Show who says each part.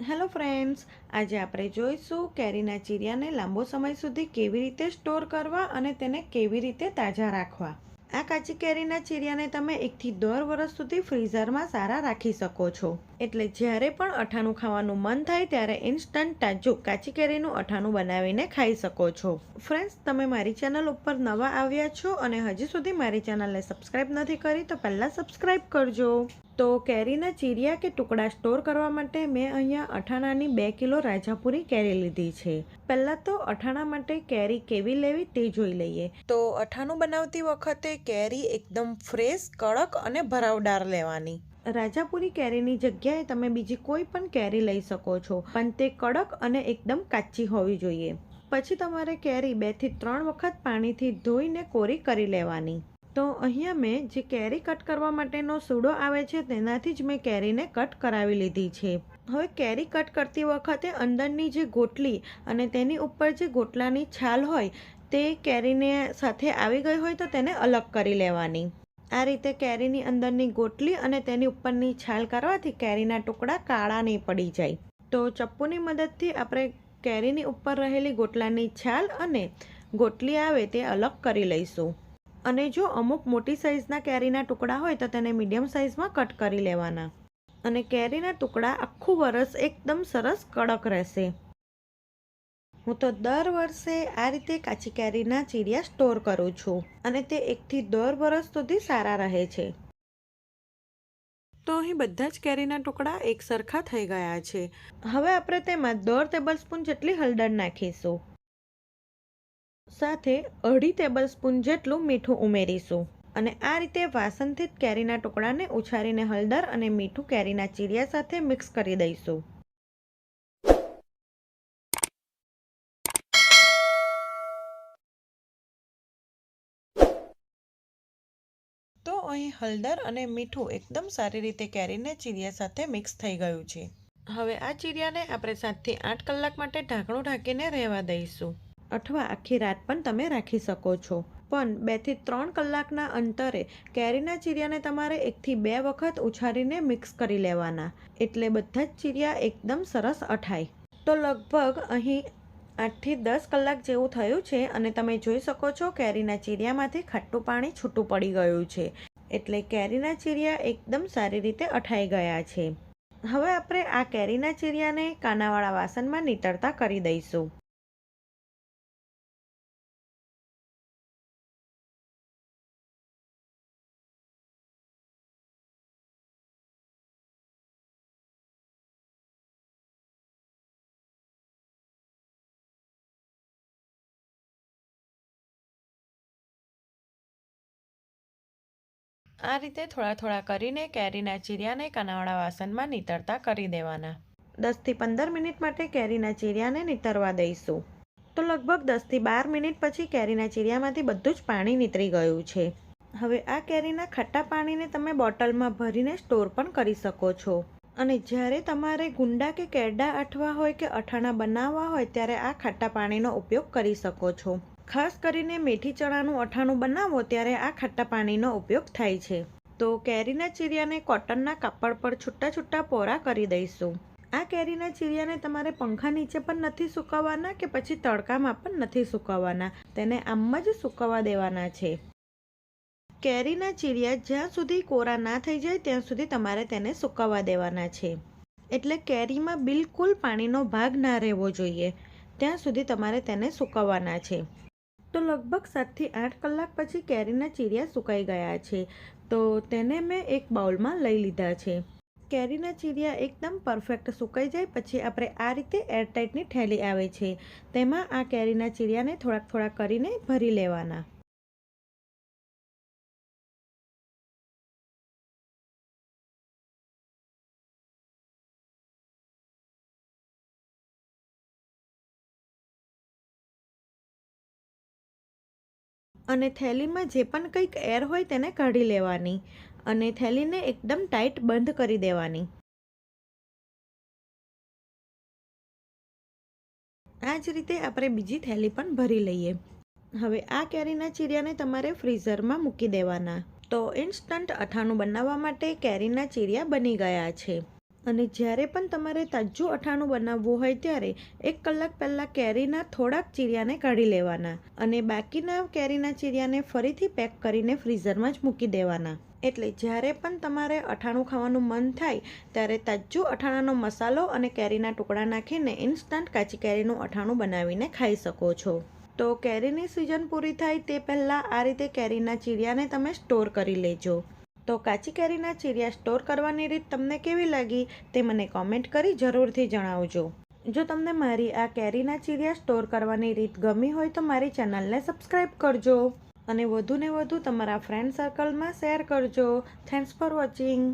Speaker 1: Hello friends, આજે આપણે જોઈશું કેરીના ચીરિયાને લાંબો સમય સુધી કેવી રીતે સ્ટોર કરવા અને તેને કેવી રીતે તાજા રાખવા। આ કાચી કેરીના ચીરિયાને તમે 1 થી 10 વર્ષ સુધી ફ્રીઝરમાં સારા રાખી શકો છો। એટલે જ્યારે પણ અઠાણું ખાવાનું મન થાય ત્યારે ઇન્સ્ટન્ટ તાજું કાચી કેરીનું અઠાણું બનાવીને ખાઈ શકો છો। ફ્રેન્ડ્સ, તમે મારી ચેનલ ઉપર નવા આવ્યા છો અને હજી સુધી મારી ચેનલને સબસ્ક્રાઈબ નથી કરી તો પહેલાં સબસ્ક્રાઈબ કરજો। તો કેરીના ચીરિયા કે ટુકડા સ્ટોર કરવા માટે મેં અહીંયા અઠાણાની 2 કિલો રાજાપુરી કેરી લીધી છે। પહેલાં તો અઠાણા માટે કેરી કેવી લેવી તે જોઈ લઈએ। તો અઠાણું બનાવતી વખતે કેરી એકદમ ફ્રેશ, કડક અને ભરાવદાર લેવાની। રાજાપુરી કેરીની જગ્યાએ તમે બીજી કોઈ પણ કેરી લઈ શકો છો, પણ તે કડક અને એકદમ કાચી હોવી જોઈએ। પછી તમારે કેરી 2 થી 3 વખત પાણીથી ધોઈને કોરી કરી લેવાની। તો અહીંયા મેં જે કેરી કટ કરવા માટેનો સૂડો આવે છે તેનાથી જ મેં કેરીને કટ કરાવી લીધી છે। હવે કેરી કટ કરતી વખતે અંદરની જે ગોટલી અને તેની ઉપર જે ગોટલાની છાલ હોય તે કેરીને સાથે આવી ગઈ હોય તો તેને અલગ કરી લેવાની। આ રીતે કેરીની અંદરની ગોટલી અને તેની ઉપરની છાલ કરવાથી કેરીના ટુકડા કાળા નહીં પડી જાય। તો ચપ્પુની મદદથી આપણે કેરીની ઉપર રહેલી ગોટલાની છાલ અને ગોટલી આવે તે અલગ કરી લઈશું। અને જો અમુક મોટી સાઇઝના કેરીના ટુકડા હોય તો તેને મીડિયમ સાઇઝમાં કટ કરી લેવાના। અને કેરીના ટુકડા આખું વરસ એકદમ સરસ કડક રહેશે। હું તો દર વર્ષે આ રીતે કાચી કેરીના ચીરિયા સ્ટોર કરું છું અને તે 1 થી 10 વર્ષ સુધી સારા રહે છે। તો અહીં બધા જ કેરીના ટુકડા એક સરખા થઈ ગયા છે। હવે આપણે તેમાં 1/2 ટેબલસ્પૂન જેટલી હળદર નાખીશું। સાથે 2.5 ટેબલસ્પૂન જેટલું મીઠું ઉમેરીશું અને આ રીતે વાસણથી જ કેરીના ટુકડાને ઉછાળીને હળદર અને મીઠું કેરીના ચીરિયા સાથે મિક્સ કરી દઈશું। તો અહીં હળદર અને મીઠું એકદમ સારી રીતે કેરીના ચીરિયા સાથે મિક્સ થઈ ગયું છે। હવે આ ચીરિયાને આપણે 7 થી 8 કલાક માટે ઢાંકણું ઢાંકીને રહેવા દઈશું, અથવા આખી રાત પણ તમે રાખી શકો છો। પણ 2 થી 3 કલાકના અંતરે કેરીના ચીરિયાને તમારે 1 થી 2 વખત ઉછાળીને મિક્સ કરી લેવાના, એટલે બધા જ ચીરિયા એકદમ સરસ અઠાય। તો લગભગ અહીં 8 થી 10 કલાક જેવું થયું છે અને તમે જોઈ શકો છો કેરીના ચીરિયામાંથી ખાટું પાણી છૂટું પડી ગયું છે, એટલે કેરીના ચીરિયા એકદમ સારી રીતે અઠાઈ ગયા છે। હવે આપણે આ કેરીના ચીરિયાને કાનાવાળા વાસણમાં નીતરતા કરી દઈશું। આ રીતે થોડા થોડા કરીને કેરીના ચીરિયાને કાનાવાળા વાસણમાં નીતરતા કરી દેવાના। 10 થી 15 મિનિટ માટે કેરીના ચીરિયાને નીતરવા દઈશું। તો લગભગ 10 થી 12 મિનિટ પછી કેરીના ચીરિયામાંથી બધું જ પાણી નીતરી ગયું છે। હવે આ કેરીના ખાટા પાણીને તમે બોટલમાં ભરીને સ્ટોર પણ કરી શકો છો। અને જ્યારે તમારે ગુંડા કે કેરડા આઠવા હોય કે અઠાણા બનાવવા હોય ત્યારે આ ખાટા પાણીનો ઉપયોગ કરી શકો છો। ખાસ કરીને મેથી ચણાનું અઠાણું બનાવો ત્યારે આ ખાટા પાણીનો ઉપયોગ થાય છે। તો કેરીના ચીરિયાને કોટનના કાપડ પર છૂટા છૂટા પોરા કરી દઈશું। આ કેરીના ચીરિયાને તમારે પંખા નીચે પણ નથી સુકવવાના કે પછી તડકામાં પણ નથી સુકવવાના, તેને આમ જ સુકવવા દેવાના છે। કેરીના ચીરિયા જ્યાં સુધી કોરા ના થઈ જાય ત્યાં સુધી તમારે તેને સુકવવા દેવાના છે। એટલે કેરીમાં બિલકુલ પાણીનો ભાગ ના રહેવો જોઈએ ત્યાં સુધી તમારે તેને સુકવવાના છે। તો લગભગ 7 થી 8 કલાક પછી કેરીના ચીરિયા સુકાઈ ગયા છે, તો તેને મેં એક બાઉલમાં લઈ લીધા છે। કેરીના ચીરિયા એકદમ પરફેક્ટ સુકાઈ જાય પછી આપણે આ રીતે એરટાઈટની થેલી આવે છે તેમાં આ કેરીના ચીરિયાને થોડાક થોડાક કરીને ભરી લેવાના। અને થેલીમાં જે પણ કંઈક એર હોય તેને કાઢી લેવાની અને થેલીને એકદમ ટાઈટ બંધ કરી દેવાની। આ જ રીતે આપણે બીજી થેલી પણ ભરી લઈએ। હવે આ કેરીના ચીરિયાને તમારે ફ્રીઝરમાં મૂકી દેવાના। તો ઇન્સ્ટન્ટ અઠાણું બનાવવા માટે કેરીના ચીરિયા બની ગયા છે। અને જ્યારે પણ તમારે તાજું અઠાણું બનાવવું હોય ત્યારે 1 કલાક પહેલાં કેરીના થોડાક ચીરિયાને કાઢી લેવાના અને બાકીના કેરીના ચીરિયાને ફરીથી પેક કરીને ફ્રીઝરમાં જ મૂકી દેવાના. એટલે જ્યારે પણ તમારે અઠાણું ખાવાનું મન થાય ત્યારે તાજું અઠાણાનો મસાલો અને કેરીના ટુકડા નાખીને ઇન્સ્ટન્ટ કાચી કેરીનું અઠાણું બનાવીને ખાઈ શકો છો. તો કેરીની સિઝન પૂરી થાય તે પહેલાં આ રીતે કેરીના ચીરિયાને તમે સ્ટોર કરી લેજો. તો કાચી કેરીના ચીરિયા સ્ટોર કરવાની રીત તમને કેવી લાગી તે મને કોમેન્ટ કરી જરૂરથી જણાવજો. જો તમને મારી આ કેરીના ચીરિયા સ્ટોર કરવાની રીત ગમી હોય તો મારી ચેનલને સબસ્ક્રાઈબ કરજો અને વધુને વધુ તમારા ફ્રેન્ડ સર્કલમાં શેર કરજો. Thanks for watching.